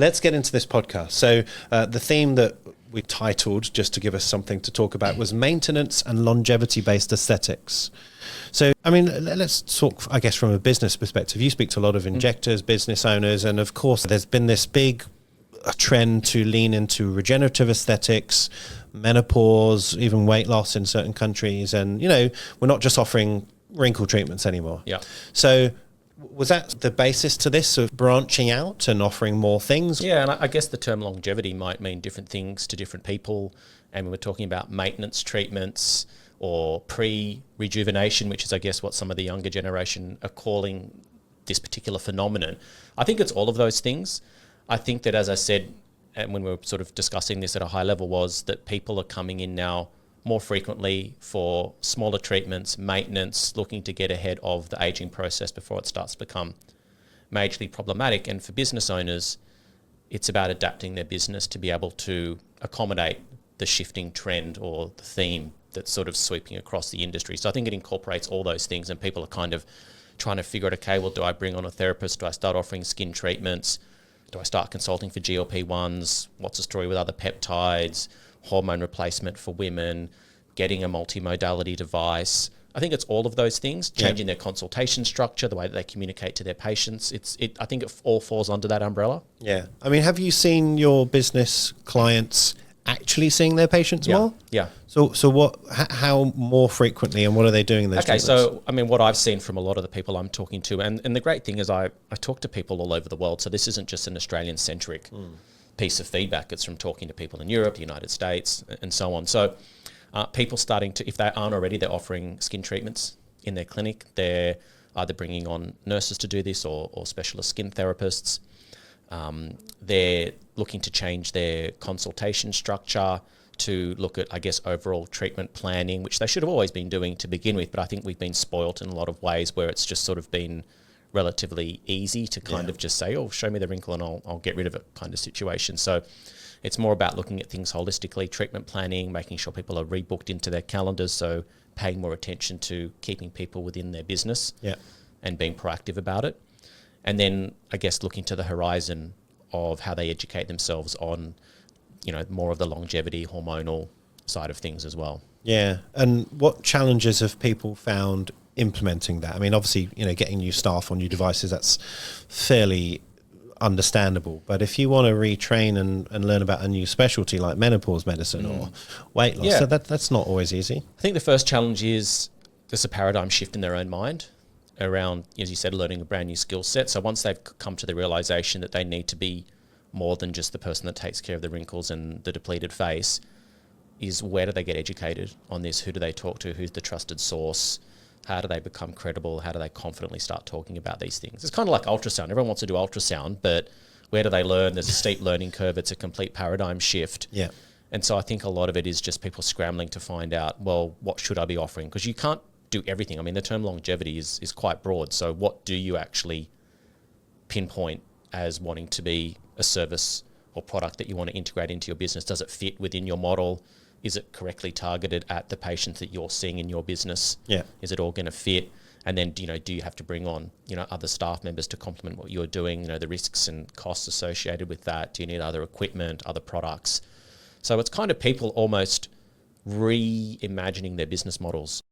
Let's get into this podcast. So the theme that we titled, just to give us something to talk about, was maintenance and longevity-based aesthetics. So, I mean, let's talk, I guess, from a business perspective. You speak to a lot of injectors, business owners, and of course, there's been this big trend to lean into regenerative aesthetics, menopause, even weight loss in certain countries. And, you know, we're not just offering wrinkle treatments anymore. Yeah. So was that the basis to this, of branching out and offering more things? Yeah, and I guess the term longevity might mean different things to different people. And we were talking about maintenance treatments or pre-rejuvenation, which is, I guess, what some of the younger generation are calling this particular phenomenon. I think it's all of those things. I think that, as I said, and when we were sort of discussing this at a high level, was that people are coming in now more frequently for smaller treatments, maintenance, looking to get ahead of the aging process before it starts to become majorly problematic. And for business owners, it's about adapting their business to be able to accommodate the shifting trend or the theme that's sort of sweeping across the industry. So I think it incorporates all those things, and people are kind of trying to figure out, okay, well, do I bring on a therapist? Do I start offering skin treatments? Do I start consulting for GLP-1s? What's the story with other peptides? Hormone replacement for women, getting a multimodality device. I think it's all of those things, changing their consultation structure, the way that they communicate to their patients. I think it all falls under that umbrella. Yeah. I mean, have you seen your business clients actually seeing their patients more? Yeah. So how more frequently, and what are they doing in those treatments? So, I mean, what I've seen from a lot of the people I'm talking to, and the great thing is I talk to people all over the world, so this isn't just an Australian-centric piece of feedback. It's from talking to people in Europe, the United States, and so on. So people starting to, if they aren't already, they're offering skin treatments in their clinic. They're either bringing on nurses to do this or specialist skin therapists. They're looking to change their consultation structure to look at, I guess, overall treatment planning, which they should have always been doing to begin with, but I think we've been spoilt in a lot of ways where it's just sort of been relatively easy to kind of just say, oh, show me the wrinkle and I'll get rid of it kind of situation. So it's more about looking at things holistically, treatment planning, making sure people are rebooked into their calendars, so paying more attention to keeping people within their business and being proactive about it. And then, I guess, looking to the horizon of how they educate themselves on, you know, more of the longevity, hormonal side of things as well. Yeah. And what challenges have people found implementing that? I mean, obviously, you know, getting new staff on new devices, that's fairly understandable. But if you want to retrain and learn about a new specialty like menopause medicine or weight loss, so that's not always easy. I think the first challenge is there's a paradigm shift in their own mind around, as you said, learning a brand new skill set. So once they've come to the realization that they need to be more than just the person that takes care of the wrinkles and the depleted face, is where do they get educated on this? Who do they talk to? Who's the trusted source? How do they become credible? How do they confidently start talking about these things? It's kind of like ultrasound. Everyone wants to do ultrasound, but where do they learn? There's a steep learning curve. It's a complete paradigm shift. Yeah. And so I think a lot of it is just people scrambling to find out, well, what should I be offering? Because you can't do everything. I mean, the term longevity is quite broad. So what do you actually pinpoint as wanting to be a service or product that you want to integrate into your business? Does it fit within your model? Is it correctly targeted at the patients that you're seeing in your business? Yeah. Is it all going to fit? And then, you know, do you have to bring on, you know, other staff members to complement what you're doing? You know, the risks and costs associated with that. Do you need other equipment, other products? So it's kind of people almost reimagining their business models